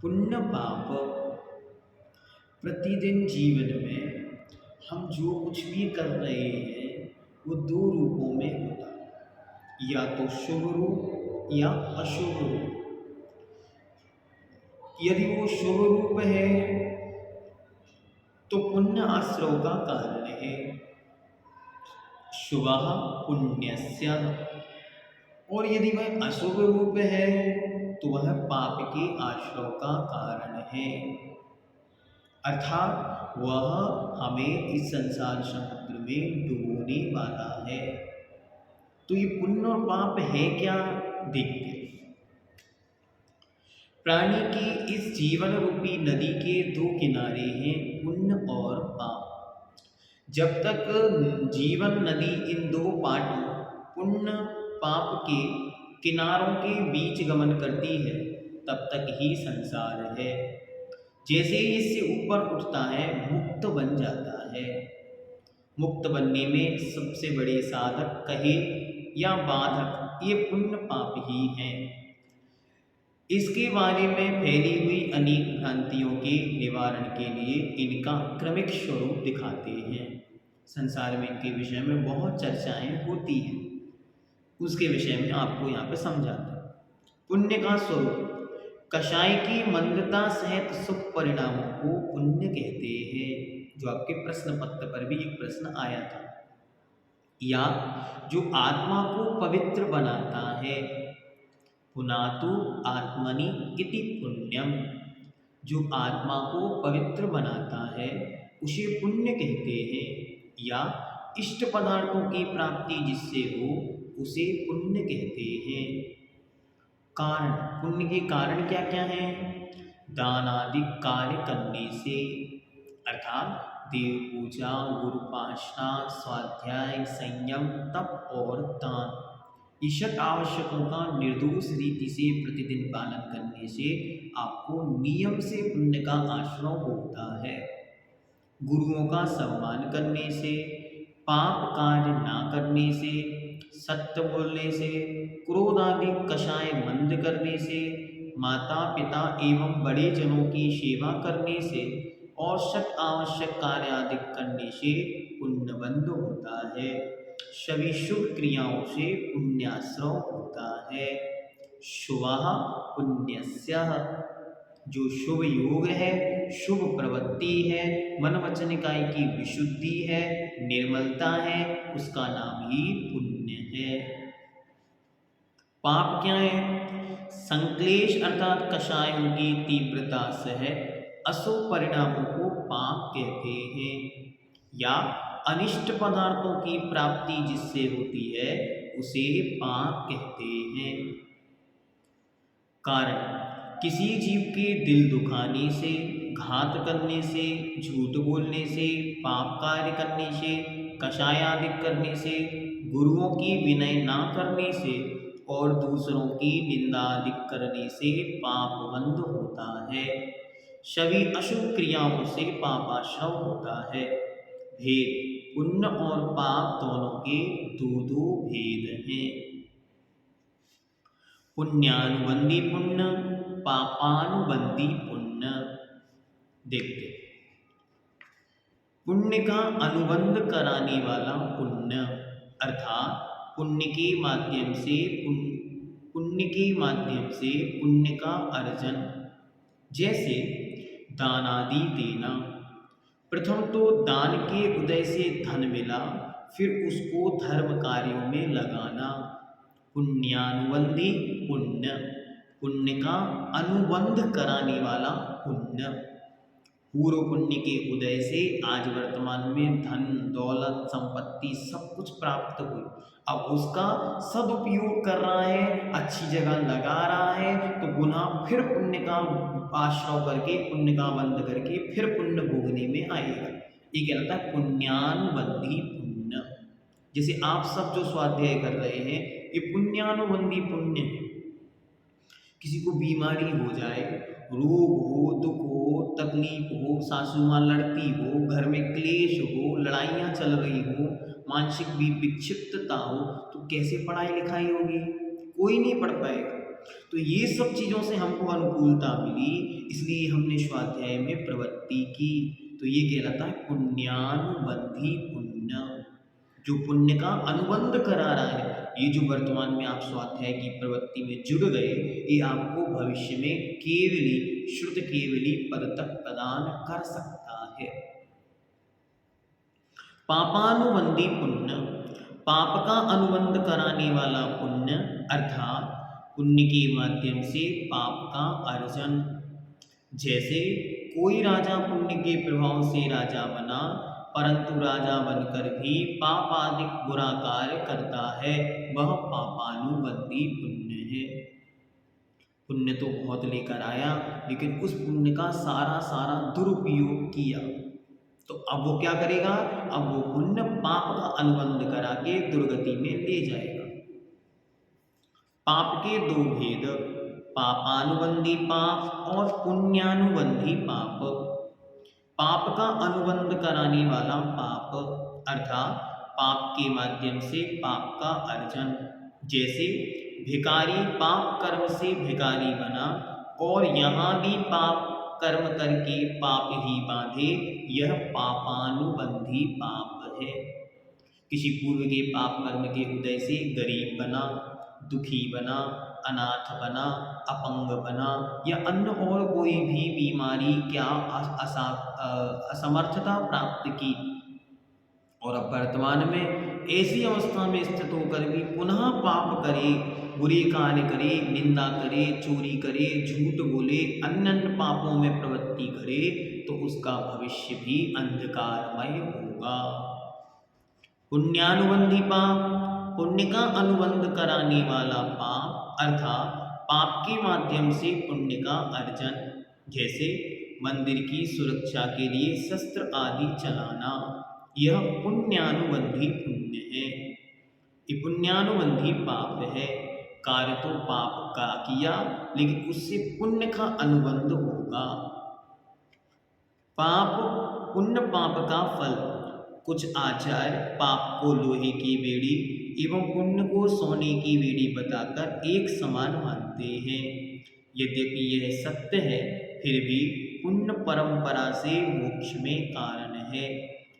पुण्य पाप प्रतिदिन जीवन में हम जो कुछ भी कर रहे हैं वो दो रूपों में होता है, या तो शुभ रूप या अशुभ रूप। यदि वो शुभ रूप है तो पुण्य आश्रव का कारण है, शुभः पुण्यस्य। और यदि वह अशुभ रूप है तो वह पाप के आश्रव का कारण है, अर्थात वह हमें इस संसार समुद्र में डुबोने वाला है। तो ये पुण्य और पाप है क्या, देखते हैं। प्राणी की इस जीवन रूपी नदी के दो किनारे हैं, पुण्य और पाप। जब तक जीवन नदी इन दो पाटों पुण्य पाप के किनारों के बीच गमन करती है तब तक ही संसार है। जैसे ही इससे ऊपर उठता है मुक्त बन जाता है। मुक्त बनने में सबसे बड़े साधक कहे या बाधक ये पुण्य पाप ही हैं। इसके बारे में फैली हुई अनेक भ्रांतियों के निवारण के लिए इनका क्रमिक स्वरूप दिखाते हैं। संसार में इनके विषय में बहुत चर्चाएं होती हैं, उसके विषय में आपको यहाँ पे समझाता हूँ। पुण्य का स्वरूप कषाय की मंदता सहित शुभ परिणामों को पुण्य कहते हैं, जो आपके प्रश्न पत्र पर भी एक प्रश्न आया था। या जो आत्मा को पवित्र बनाता है, पुनातु आत्मनि इति पुण्यम, जो आत्मा को पवित्र बनाता है उसे पुण्य कहते हैं। या इष्ट पदार्थों की प्राप्ति जिससे हो उसे पुण्य कहते हैं। कारण, पुण्य के कारण क्या क्या हैं? दान आदि कार्य करने से, अर्थात देव पूजा, गुरुपासना, स्वाध्याय, संयम, तप और दान, ईशत आवश्यकों का निर्दोष रीति से प्रतिदिन पालन करने से आपको नियम से पुण्य का आश्रय होता है। गुरुओं का सम्मान करने से, पाप कार्य ना करने से, सत्य बोलने से, क्रोध आदि कषाय मंद करने से, माता पिता एवं बड़े जनों की सेवा करने से और सत आवश्यक कार्य आदि करने से पुण्यबंध होता है। सभी शुभ क्रियाओं से पुण्याश्रव होता है। शुभः पुण्यस्य, जो शुभ योग है, शुभ प्रवृत्ति है, मन वचन काय की विशुद्धि है, निर्मलता है, उसका नाम ही पुण्य है। पाप क्या है? संक्लेश अर्थात कषायों की तीव्रता सहित अशुभ परिणामों को पाप कहते हैं। या अनिष्ट पदार्थों की प्राप्ति जिससे होती है उसे पाप कहते हैं। कारण, किसी जीव के दिल दुखाने से, घात करने से, झूठ बोलने से, पाप कार्य करने से, कषाय आदि करने से, गुरुओं की विनय ना करने से और दूसरों की निंदा आदि करने से पाप बंध होता है। सभी अशुभ क्रियाओं से पापाश्रव होता है। भेद, पुण्य और पाप दोनों के दो दो भेद हैं। पुण्यानुबंधी पुण्य, पापानुबंधी पुण्य। देखते, पुण्य का अनुबंध कराने वाला पुण्य, अर्थात पुण्य के माध्यम से पुण्य का अर्जन। जैसे दान आदि देना। प्रथम तो दान के उदय से धन मिला, फिर उसको धर्म कार्यों में लगाना। पुण्यानुबंधी पुण्य, पुण्य का अनुबंध कराने वाला पुण्य। पूर्व पुण्य के उदय से आज वर्तमान में धन दौलत संपत्ति सब कुछ प्राप्त हुई, अब उसका सदुपयोग कर रहा है, अच्छी जगह लगा रहा है, तो पुनः फिर पुण्य का आश्रय करके, पुण्य का बंध करके फिर पुण्य भोगने में आएगा। ये कहलाता है पुण्यानुबंधी पुण्य। जैसे आप सब जो स्वाध्याय कर रहे हैं ये पुण्यानुबंधी पुण्य है। किसी को बीमारी हो जाए, रोग हो, दुख हो, तकलीफ हो, सासू माँ लड़ती हो, घर में क्लेश हो, लड़ाइयाँ चल रही हो, मानसिक भी विक्षिप्तता हो, तो कैसे पढ़ाई लिखाई होगी? कोई नहीं पढ़ पाएगा। तो ये सब चीज़ों से हमको अनुकूलता मिली, इसलिए हमने स्वाध्याय में प्रवृत्ति की। तो ये कहलाता है पुण्यानुबंधी पुण्य, जो पुण्य का अनुबंध करा रहा है। ये जो वर्तमान में आप स्वाध्याय की प्रवृत्ति में जुड़ गए, ये आपको भविष्य में केवली शुद्ध केवली पद तक प्रदान कर सकता है। पापानुबंधी पुण्य, पाप का अनुबंध कराने वाला पुण्य, अर्थात पुण्य के माध्यम से पाप का अर्जन। जैसे कोई राजा पुण्य के प्रभाव से राजा बना, परंतु राजा बनकर भी पापादिक बुरा कार्य करता है, वह पापानुबंधी पुण्य है। पुण्य तो बहुत लेकर आया, लेकिन उस पुण्य का सारा दुरुपयोग किया, तो अब वो क्या करेगा? अब वो पुण्य पाप का अनुबंध करा के दुर्गति में ले जाएगा। पाप के दो भेद, पापानुबंधी पाप और पुण्यानुबंधी पाप। पाप का अनुबंध कराने वाला पाप, अर्थात पाप के माध्यम से पाप का अर्जन। जैसे भिखारी पाप कर्म से भिखारी बना और यहाँ भी पाप कर्म करके पाप ही बांधे, यह पापानुबंधी पाप है। किसी पूर्व के पाप कर्म के उदय से गरीब बना, दुखी बना, अनाथ बना, अपंग बना या अन्य और कोई भी बीमारी क्या असमर्थता प्राप्त की, और अब वर्तमान में ऐसी अवस्था में स्थित होकर भी पुनः पाप करे, बुरे कार्य करे, निंदा करे, चोरी करे, झूठ बोले, अन्य पापों में प्रवृत्ति करे, तो उसका भविष्य भी अंधकारमय होगा। पुण्यानुबंधी पाप, पुण्य का अनुबंध कराने वाला पाप, अर्थात पाप के माध्यम से पुण्य का अर्जन। जैसे मंदिर की सुरक्षा के लिए शस्त्र आदि चलाना, यह पुण्यानुबंधी पुण्य है। ये पुण्यानुबंधी पाप है। कार्य तो पाप का किया, लेकिन उससे पुण्य का अनुबंध होगा। पाप पुण्य पाप का फल। कुछ आचार्य पाप को लोहे की बेड़ी एवं पुण्य को सोने की बेड़ी बताकर एक समान मानते हैं। यद्यपि यह सत्य है, फिर भी पुण्य परंपरा से मोक्ष में कारण है,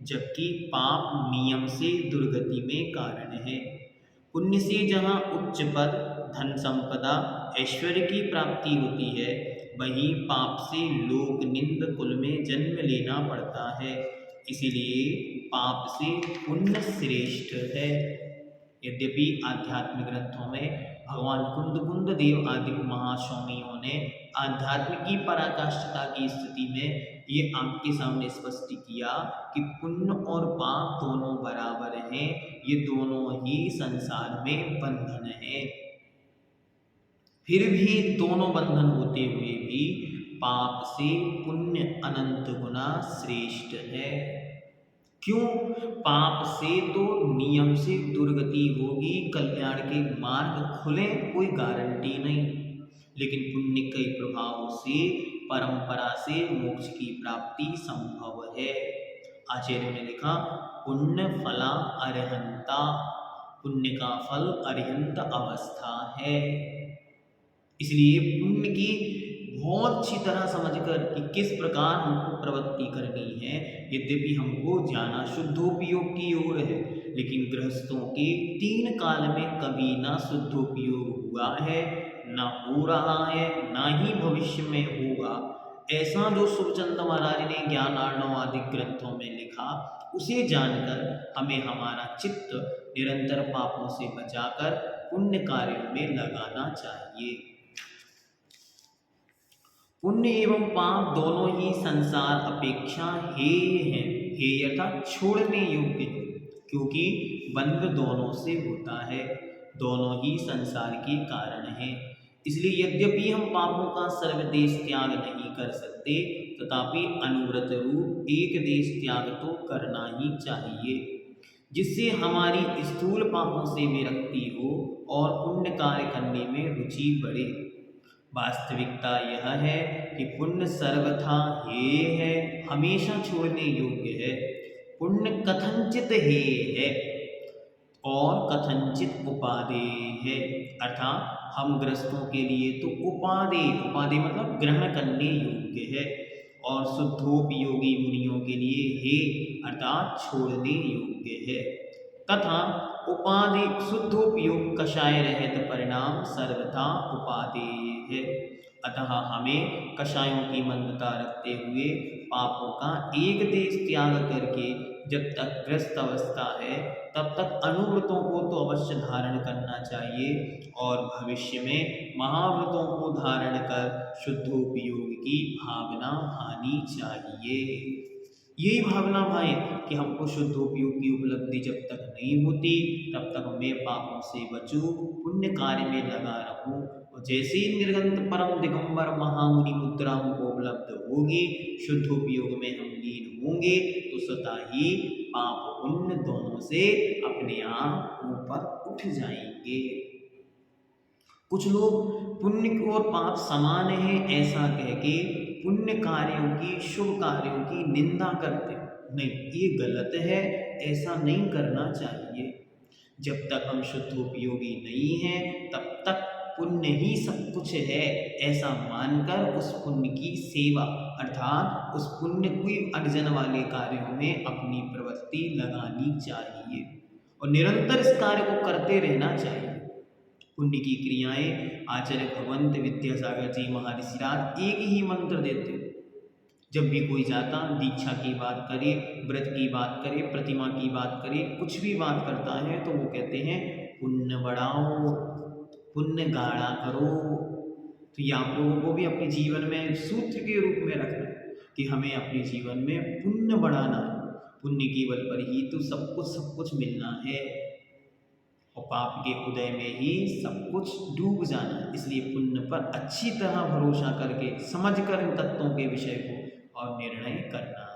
जबकि पाप नियम से दुर्गति में कारण है। पुण्य से जहाँ उच्च पद, धन संपदा, ऐश्वर्य की प्राप्ति होती है, वहीं पाप से लोक निंद कुल में जन्म लेना पड़ता है। इसीलिए पाप से पुण्य श्रेष्ठ है। यद्यपि आध्यात्मिक ग्रंथों में भगवान कुंद देव आदि महास्वामियों ने आध्यात्म की पराकाष्ठता की स्थिति में ये आपके सामने स्पष्ट किया कि पुण्य और पाप दोनों बराबर हैं, ये दोनों ही संसार में बंधन है। फिर भी दोनों बंधन होते हुए भी पाप से पुण्य अनंत गुना श्रेष्ठ है। क्यों? पाप से तो नियम से दुर्गति होगी, कल्याण के मार्ग खुले, कोई गारंटी नहीं, लेकिन पुण्य के प्रभाव से परंपरा से मोक्ष की प्राप्ति संभव है। आचार्यों ने लिखा, पुण्य फला अरिहंता, पुण्य का फल अरिहंत अवस्था है। इसलिए पुण्य की बहुत अच्छी तरह समझकर कि किस प्रकार हमको प्रवृत्ति करनी है। यद्यपि हमको जाना शुद्धोपयोग की ओर है, लेकिन गृहस्थों के 3 काल में कभी ना शुद्धोपयोग हुआ है, ना हो रहा है, ना ही भविष्य में होगा। ऐसा जो सुखचंद महाराज ने ज्ञान आर्णव आदि ग्रंथों में लिखा, उसे जानकर हमें हमारा चित्त निरंतर पापों से बचाकर पुण्य कार्यों में लगाना चाहिए। पुण्य एवं पाप दोनों ही संसार अपेक्षा हेय हैं। हेय अर्थात छोड़ने योग्य, क्योंकि बंध दोनों से होता है, दोनों ही संसार के कारण हैं। इसलिए यद्यपि हम पापों का सर्वदेश त्याग नहीं कर सकते, तथापि अनुव्रत रूप एक देश त्याग तो करना ही चाहिए, जिससे हमारी स्थूल पापों से विरक्ति हो और पुण्य कार्य करने में रुचि बढ़े। वास्तविकता यह है कि पुण्य सर्वथा हेय है, हमेशा छोड़ने योग्य है। पुण्य कथंचित हेय है और कथंचित उपादेय है, अर्थात हम ग्रस्तों के लिए तो उपादेय, उपादेय मतलब ग्रहण करने योग्य है, और शुद्धोपयोगी मुनियों के लिए हे अर्थात छोड़ने योग्य है। तथा उपाधि शुद्धोपयोग कषाय रहित परिणाम सर्वथा उपादेय है। अतः हमें कषायों की मंदता रखते हुए पापों का एक देश त्याग करके जब तक ग्रस्त अवस्था है तब तक अनुव्रतों को तो अवश्य धारण करना चाहिए, और भविष्य में महाव्रतों को धारण कर शुद्धोपयोग की भावना आनी चाहिए। यही भावना भाई कि हमको शुद्धोपयोग की उपलब्धि जब तक नहीं होती तब तक मैं पापों से बचूं, पुण्य कार्य में लगा रहूं, और जैसे ही निर्गंत परम दिगंबर महामुनि मुद्रा हमको उपलब्ध होगी, शुद्धोपयोग में हम लीन होंगे, तो स्वतः ही पाप पुण्य दोनों से अपने आप ऊपर उठ जाएंगे। कुछ लोग पुण्य और पाप समान है ऐसा कह के पुण्य कार्यों की, शुभ कार्यों की निंदा करते हैं। नहीं, ये गलत है, ऐसा नहीं करना चाहिए। जब तक हम शुद्धोपयोगी नहीं हैं तब तक पुण्य ही सब कुछ है ऐसा मानकर उस पुण्य की सेवा अर्थात उस पुण्य की अर्जन वाले कार्यों में अपनी प्रवृत्ति लगानी चाहिए, और निरंतर इस कार्य को करते रहना चाहिए। पुण्य की क्रियाएं आचार्य भगवंत विद्यासागर जी महर्षि राज एक ही मंत्र देते हैं। जब भी कोई जाता दीक्षा की बात करे, व्रत की बात करे, प्रतिमा की बात करे, कुछ भी बात करता है तो वो कहते हैं पुण्य बढ़ाओ, पुण्य गाढ़ा करो। तो ये आप लोगों को भी अपने जीवन में सूत्र के रूप में रखना है कि हमें अपने जीवन में पुण्य बढ़ाना है। पुण्य के बल पर ही तो सब कुछ मिलना है, और पाप के उदय में ही सब कुछ डूब जाना है। इसलिए पुण्य पर अच्छी तरह भरोसा करके समझकर इन तत्वों के विषय को और निर्णय करना